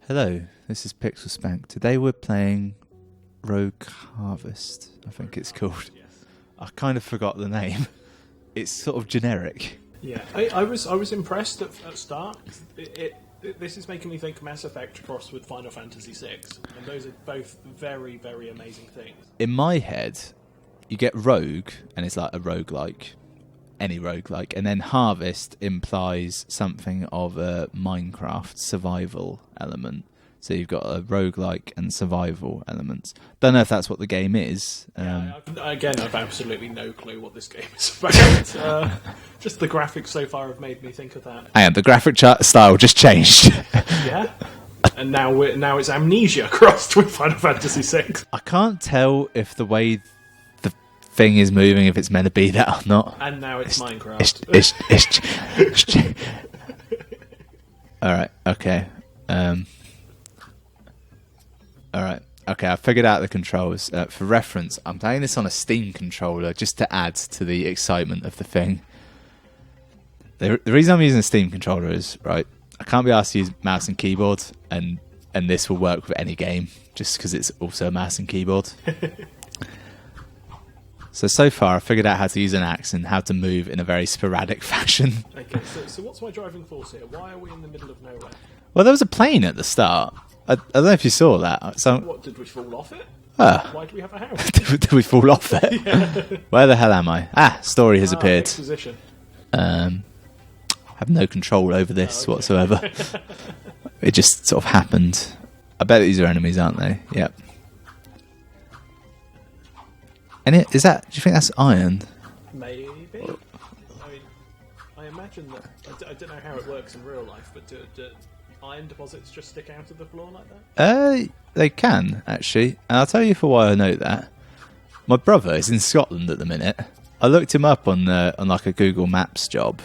Hello, this is Pixel Spank. Today we're playing Rogue Harvest, I think it's called. Yes. I kind of forgot the name. It's sort of generic. Yeah, I was impressed at start. This is making me think Mass Effect crossed with Final Fantasy VI, and those are both very, very amazing things. In my head, you get Rogue, and it's like a roguelike, any roguelike, and then Harvest implies something of a Minecraft survival element. So you've got a roguelike and survival elements. Don't know if that's what the game is. I've absolutely no clue what this game is about. Just the graphics so far have made me think of that. And the graphic style just changed. Yeah, and now it's Amnesia crossed with Final Fantasy VI. I can't tell if the way the thing is moving, if it's meant to be that or not. And now it's Minecraft. All right. Okay. Alright, okay, I figured out the controls. For reference, I'm playing this on a Steam controller just to add to the excitement of the thing. The reason I'm using a Steam controller is, right, I can't be asked to use mouse and keyboard, and this will work with any game, just because it's also a mouse and keyboard. So far, I figured out how to use an axe and how to move in a very sporadic fashion. Okay, so what's my driving force here? Why are we in the middle of nowhere? Well, there was a plane at the start. I don't know if you saw that. So, What, did we fall off it? Why do we have a house? did we fall off it? Yeah. Where the hell am I? Story has appeared. Exposition. I have no control over this whatsoever. It just sort of happened. I bet these are enemies, aren't they? Yep. And is that? Do you think that's iron? Maybe. I mean, I imagine that. I don't know how it works in real life, but do iron deposits just stick out of the floor like that? They can actually, and I'll tell you for why I know that. My brother is in Scotland at the minute. I looked him up on like a Google Maps job,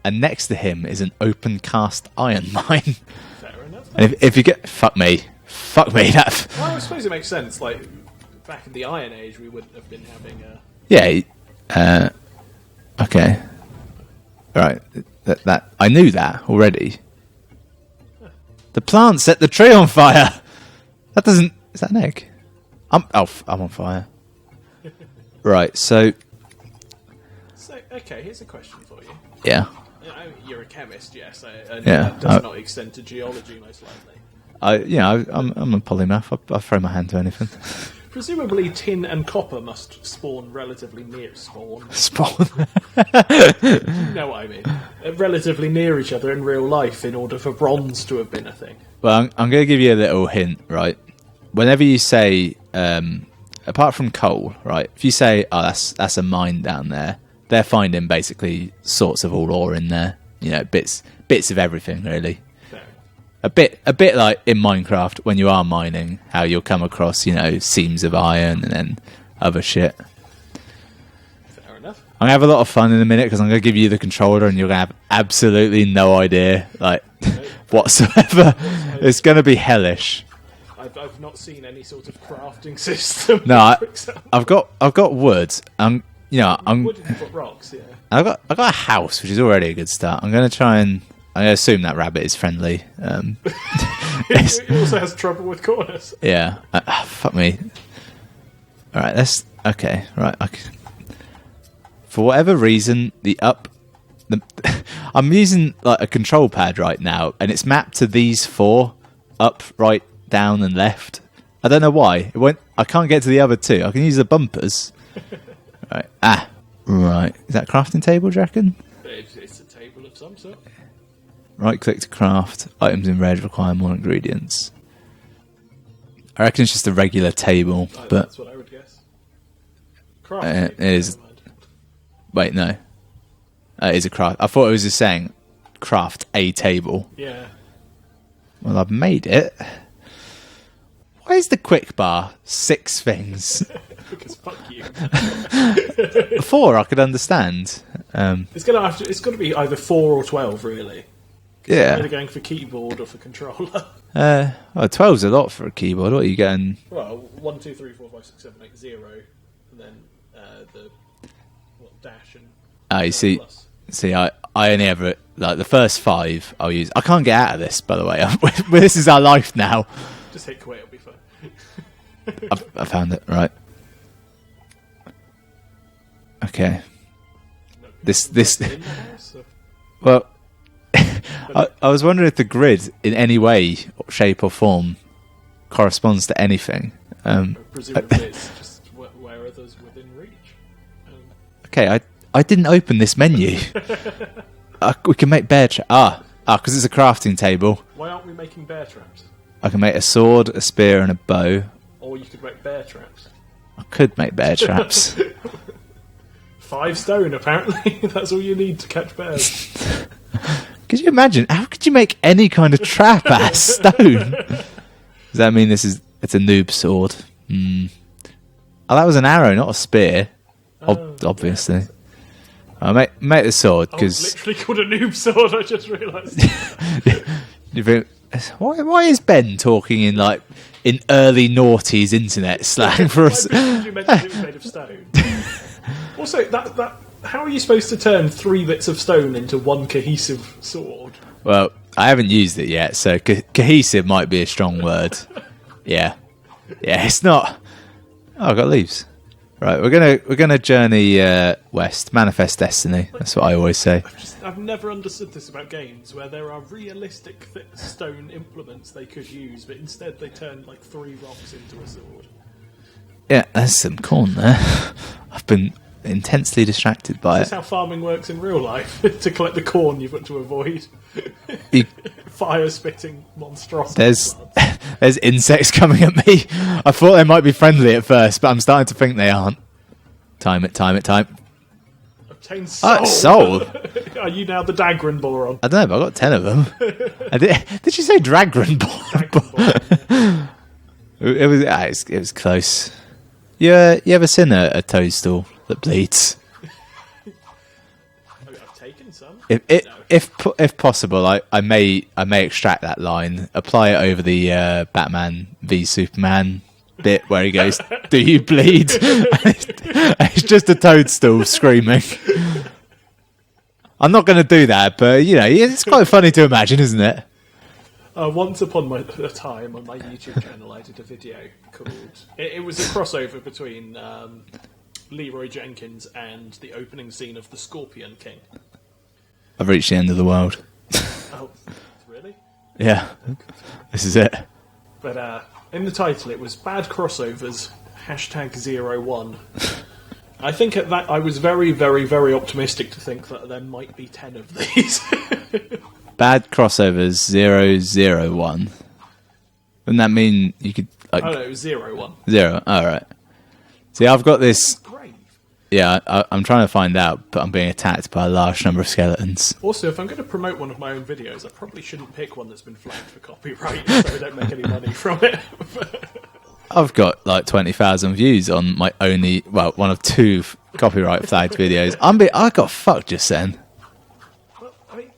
and next to him is an open cast iron mine. Fair enough. And if you get fuck me, that. Well, I suppose it makes sense. Like back in the Iron Age, we wouldn't have been having a. Yeah. Okay. Right. That I knew that already. The plant set the tree on fire. That doesn't. Is that an egg? I'm on fire. Right. So, okay. Here's a question for you. Yeah. You're a chemist, yes. And Yeah, that does not extend to geology, most likely. I'm a polymath. I throw my hand to anything. Presumably, tin and copper must spawn relatively near spawn. You know what I mean? Relatively near each other in real life, in order for bronze to have been a thing. Well, I'm going to give you a little hint, right? Whenever you say, apart from coal, right? If you say, "Oh, that's a mine down there," they're finding basically sorts of all ore in there. You know, bits of everything, really. A bit like in Minecraft when you are mining, how you'll come across, seams of iron and then other shit. Fair enough. I'm going to have a lot of fun in a minute because I'm going to give you the controller and you're going to have absolutely no idea, whatsoever. It's going to be hellish. I've not seen any sort of crafting system. No, I've got wood. Wood and put rocks, yeah. I've got a house, which is already a good start. I'm going to assume that rabbit is friendly. It also has trouble with corners. Yeah. Fuck me. All right. Okay. Right. For whatever reason, I'm using like a control pad right now, and it's mapped to these four: up, right, down, and left. I don't know why. I can't get to the other two. I can use the bumpers. Right. Right. Is that a crafting table, do you reckon? It's a table of some sort. Right click to craft. Items in red require more ingredients. I reckon it's just a regular table, but that's what I would guess. Craft table, it is. Wait, no. It is a craft. I thought it was just saying craft a table. Yeah. Well, I've made it. Why is the quick bar 6 things? Because fuck you. 4 I could understand. It's gonna be either 4 or 12, really. Yeah. Either going for keyboard or for controller. 12's a lot for a keyboard. What are you getting? Well, 1, 2, 3, 4, 5, 6, 7, 8, 0, and then the dash and. You see. Plus. See, I only ever like the first 5 I'll use. I can't get out of this, by the way. This is our life now. Just hit quit, it'll be fun. I found it, right. Okay. This In the house, or- well, I was wondering if the grid in any way, shape or form corresponds to anything. presumably it's just where others within reach. Okay, I didn't open this menu. We can make bear traps. Because it's a crafting table. Why aren't we making bear traps? I can make a sword, a spear, and a bow. Or you could make bear traps. I could make bear traps. 5 stone, apparently. That's all you need to catch bears. Could you imagine? How could you make any kind of trap out of stone? Does that mean it's a noob sword? Oh, that was an arrow, not a spear. Obviously. I'll make the sword because it's literally called a noob sword. I just realised. you think, why is Ben talking in early noughties internet slang for us? You mentioned it was made of stone. Also, that how are you supposed to turn 3 bits of stone into one cohesive sword? Well, I haven't used it yet, so cohesive might be a strong word. Yeah, it's not. Oh, I've got leaves. Right, we're gonna journey west, manifest destiny. That's what I always say. I've never understood this about games where there are realistic stone implements they could use, but instead they turn 3 rocks into a sword. Yeah, there's some corn there. I've been intensely distracted by This is how farming works in real life. To collect the corn, you've got to avoid fire-spitting monstrosities. There's insects coming at me. I thought they might be friendly at first, but I'm starting to think they aren't. Time it. Obtain soul. Soul? Are you now the Dagran boron? I don't know, but I got 10 of them. Did you say Dragran boron? It was close. You ever seen a toadstool that bleeds? I've taken some. If possible, I may extract that line, apply it over the Batman v Superman bit where he goes, "Do you bleed?" It's just a toadstool screaming. I'm not going to do that, but it's quite funny to imagine, isn't it? Once upon a time on my YouTube channel, I did a video called. It was a crossover between Leroy Jenkins and the opening scene of The Scorpion King. I've reached the end of the world. Oh, really? Yeah, this is it. But in the title, it was Bad Crossovers, #01. I think at that I was very, very, very optimistic to think that there might be 10 of these. Bad crossovers 001. Wouldn't that mean you could? Oh no, it was 01. 0. All right. See, I've got this. Great. Yeah, I'm trying to find out, but I'm being attacked by a large number of skeletons. Also, if I'm going to promote one of my own videos, I probably shouldn't pick one that's been flagged for copyright, so I don't make any money from it. I've got 20,000 views on my one of 2 copyright flagged videos. I got fucked just then. Well, I mean,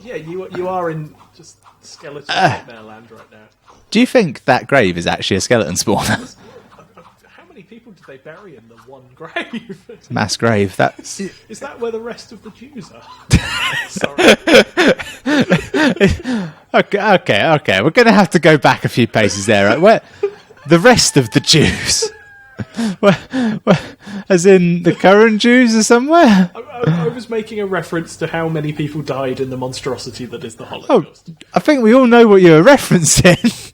yeah, you are in just skeleton nightmare land right now. Do you think that grave is actually a skeleton spawner? How many people did they bury in the one grave? Mass grave. Is that where the rest of the Jews are? Sorry. Okay. We're going to have to go back a few paces there. Right? Where the rest of the Jews? Where, as in the current Jews or somewhere? I was making a reference to how many people died in the monstrosity that is the Oh, Holocaust. I think we all know what you're referencing.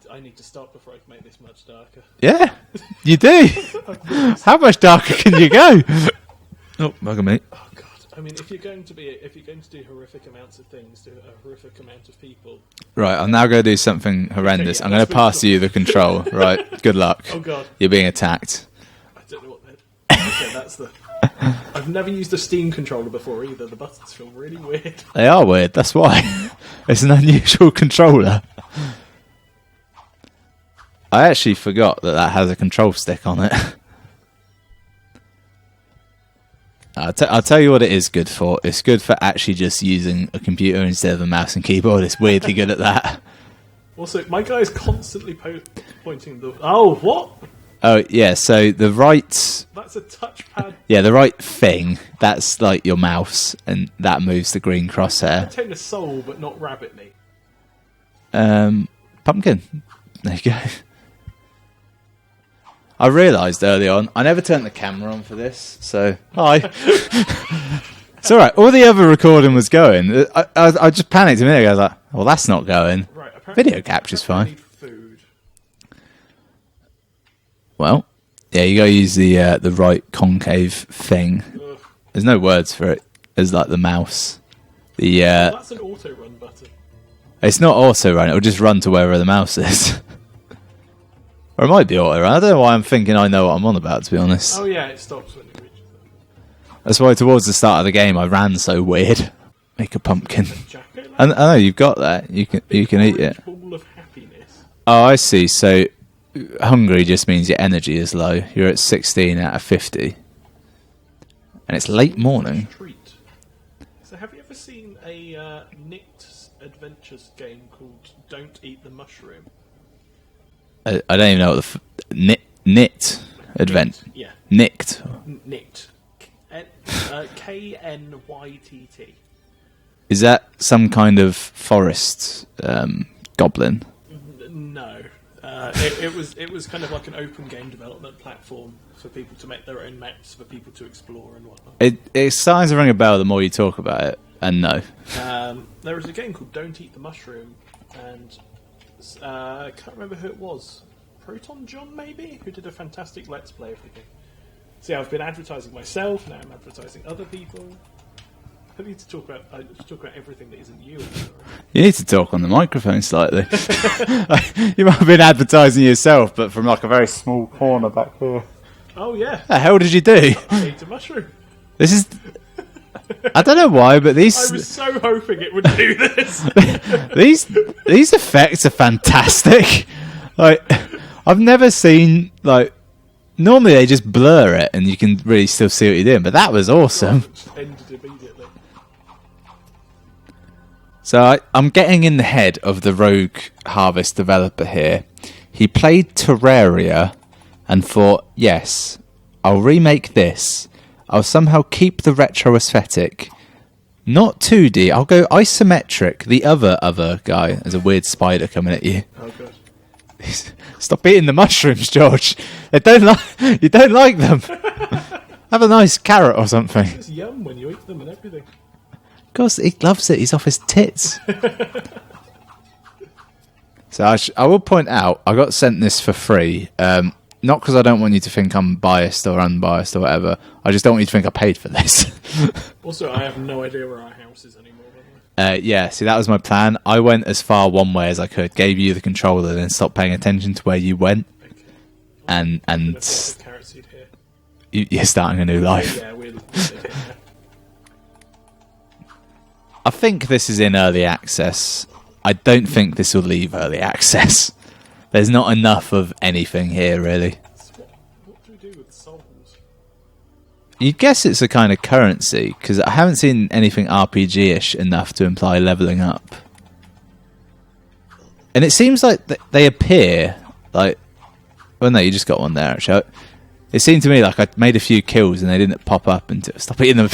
I need to stop before I can make this much darker. Yeah, you do. How much darker can you go? Oh, bugger me. Oh God! I mean, if you're going to do horrific amounts of things to a horrific amount of people, Right, I'm now going to do something horrendous. I'm going to pass you the control. Right, good luck. Oh God! You're being attacked. I don't know what that. Okay, that's the. I've never used a Steam controller before either. The buttons feel really weird. They are weird. That's why. It's an unusual controller. I actually forgot that has a control stick on it. I'll tell you what it is good for. It's good for actually just using a computer instead of a mouse and keyboard. It's weirdly good at that. Also, my guy is constantly pointing the. Oh, what? Oh, yeah, so the right... That's a touchpad. Yeah, the right thing, that's like your mouse, and that moves the green crosshair. Contain a soul, but not rabbit meat. Pumpkin. There you go. I realised early on, I never turned the camera on for this, so... Hi. It's alright, all the other recording was going. I just panicked a minute ago, I was like, well, that's not going. Right, Video capture's fine. Food. Well, yeah, you gotta use the right concave thing. Ugh. There's no words for it. There's like the mouse. That's an auto-run button. It's not auto run, it'll just run to wherever the mouse is. Or it might be auto run. I don't know why I'm thinking I know what I'm on about, to be honest. Oh yeah, it stops when you reach it. That's why towards the start of the game I ran so weird. Make a pumpkin. Jacket, I know you've got that. You can eat it. Ball of happiness. Oh, I see. So hungry just means your energy is low. You're at 16 out of 50. And it's late morning. Treat. So have you ever seen a Nicked Adventures game called Don't Eat the Mushroom? I don't even know what the knit advent. Yeah. Nicked. Nicked. K-N-Y-T-T. Is that some kind of forest goblin? No. It was kind of like an open game development platform for people to make their own maps, for people to explore and whatnot. It's starting to ring a bell the more you talk about it, and no. There was a game called Don't Eat the Mushroom, and I can't remember who it was. Proton John, maybe? Who did a fantastic Let's Play of the game. See, I've been advertising myself, now I'm advertising other people. I need to talk about everything that isn't you. You need to talk on the microphone slightly. You might have been advertising yourself, but from like a very small corner back here. Oh yeah. The hell did you do? I ate a mushroom. This is... I don't know why, but these... I was so hoping it would do this. these effects are fantastic. Like, I've never seen, like... Normally they just blur it and you can really still see what you're doing, but that was awesome. Ended immediately. So I'm getting in the head of the Rogue Harvest developer here. He played Terraria and thought, yes, I'll remake this. I'll somehow keep the retro aesthetic. Not 2D, I'll go isometric. The other guy, there's a weird spider coming at you. Oh god. Stop eating the mushrooms, George. You don't like them. Have a nice carrot or something. It's yum when you eat them and everything. Of course, he loves it. He's off his tits. So I will point out, I got sent this for free. Not because I don't want you to think I'm biased or unbiased or whatever. I just don't want you to think I paid for this. Also, I have no idea where our house is anymore. Yeah, see, that was my plan. I went as far one way as I could, gave you the controller, then stopped paying attention to where you went. Okay. And carrot seed here. You're starting a new life. Yeah, we're here. I think this is in early access. I don't think this will leave early access. There's not enough of anything here, really. What do we do with souls? You'd guess it's a kind of currency, because I haven't seen anything RPG-ish enough to imply levelling up. And it seems like they appear, like... Well, no, you just got one there, actually. It seemed to me like I made a few kills and they didn't pop up until... Stop eating them.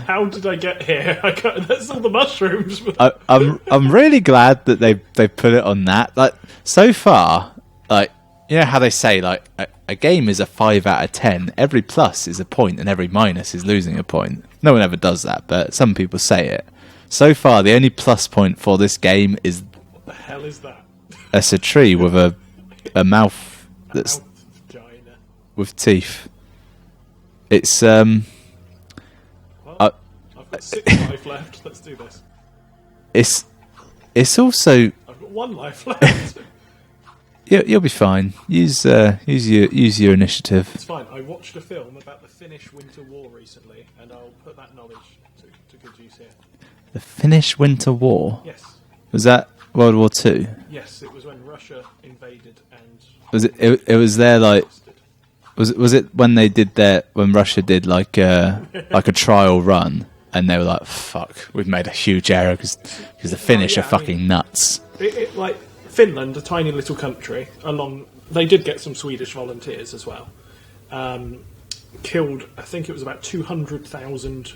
How did I get here? That's all the mushrooms. I'm really glad that they put it on that. Like, so far, like, you know how they say, like, a game is a 5 out of 10. Every plus is a point and every minus is losing a point. No one ever does that, but some people say it. So far, the only plus point for this game is... What the hell is that? It's a tree with a mouth that's... Vagina. With teeth. It's, Well, I've got 6 life left. Let's do this. It's also... I've got 1 life left. You'll be fine. Use your initiative. It's fine. I watched a film about the Finnish Winter War recently, and I'll put that knowledge to good use here. The Finnish Winter War? Yes. Was that World War II? Yes, it was when Russia invaded and... Was it was there like... Was it when they did when Russia did like a trial run and they were like, fuck, we've made a huge error because the Finnish are fucking nuts. Like Finland, a tiny little country, they did get some Swedish volunteers as well. Killed, I think it was about 200,000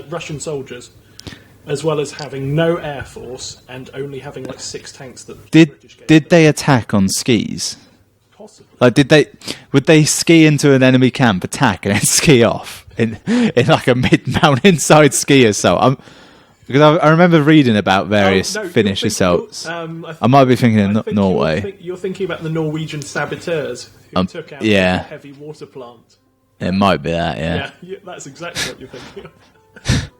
Russian soldiers, as well as having no air force and only having like 6 tanks that the British gave Did them. they attack on skis? Possibly. Like, would they ski into an enemy camp, attack, and then ski off in like a mid-mountainside ski assault? Because I remember reading about various Finnish assaults. I might be thinking of Norway. You're thinking about the Norwegian saboteurs who took out a heavy water plant. It might be that, yeah. Yeah, that's exactly what you're thinking of.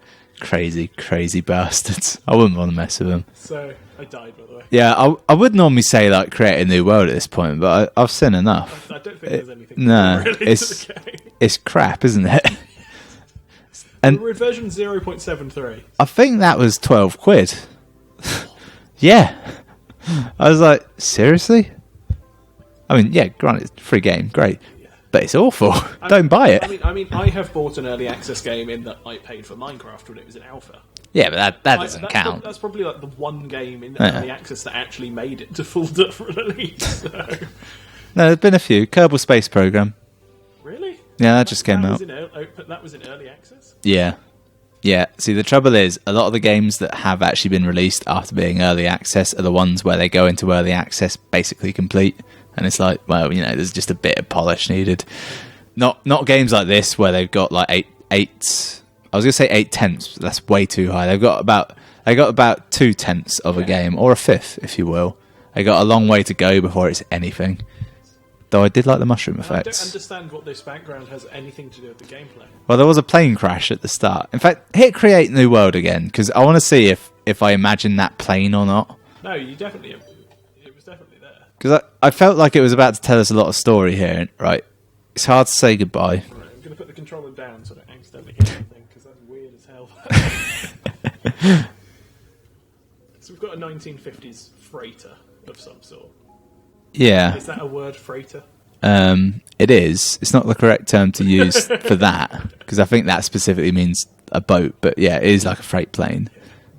Crazy bastards. I wouldn't want to mess with them. So, I died, by the way. Yeah, I would normally say, like, create a new world at this point, but I've seen enough. I don't think there's anything really it's, to the game. It's crap, isn't it? And we're at version 0.73. I think that was 12 quid. Yeah. I was like, seriously? I mean, yeah, granted, free game, great. Yeah. But it's awful. Don't buy it. I mean, I have bought an early access game in that I paid for Minecraft when it was in alpha. Yeah, but that doesn't count. That's probably like the one game in early access that actually made it to full release. So. No, there's been a few. Kerbal Space Program. Really? Yeah, that just came out. That was in early access? Yeah. Yeah. See, the trouble is, a lot of the games that have actually been released after being early access are the ones where they go into early access basically complete. And it's like, well, you know, there's just a bit of polish needed. Not games like this where they've got like eight. I was going to say 8/10. But that's way too high. They got about 2/10 of a game, or a fifth, if you will. They got a long way to go before it's anything. Though I did like the mushroom effects. I don't understand what this background has anything to do with the gameplay. Well, there was a plane crash at the start. In fact, hit create new world again, because I want to see if I imagine that plane or not. No, it was definitely there. Because I felt like it was about to tell us a lot of story here, right? It's hard to say goodbye. Right, I'm going to put the controller down so I don't accidentally hit anything, because that's weird as hell. So we've got a 1950s freighter of some sort. Yeah. Is that a word, freighter? It is. It's not the correct term to use for that, because I think that specifically means a boat. But yeah, it is like a freight plane,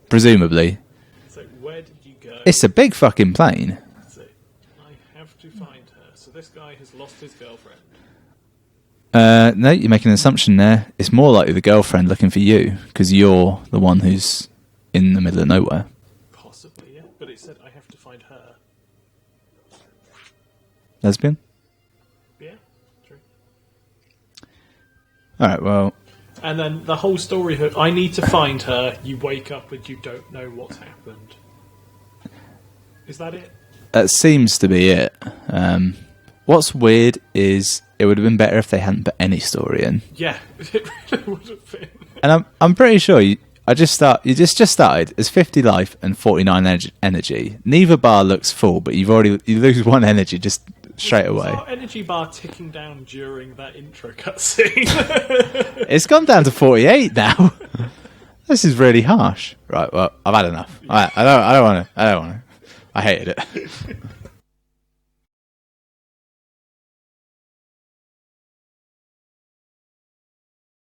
presumably. So where did you go? It's a big fucking plane. So I have to find her. So this guy has lost his girlfriend. No, you're making an assumption there. It's more likely the girlfriend looking for you, because you're the one who's in the middle of nowhere. Possibly, yeah. But it said I have to find her. Lesbian? Yeah, true. Alright, well... And then the whole story, I need to find her, you wake up and you don't know what's happened. Is that it? That seems to be it. What's weird is it would have been better if they hadn't put any story in. Yeah, it really would have been. And I'm pretty sure you just started as 50 life and 49 energy. Neither bar looks full, but you lose 1 energy just straight away. Was our energy bar ticking down during that intro cutscene? It's gone down to 48 now. This is really harsh. Right, well, I've had enough. I don't want to. I hated it.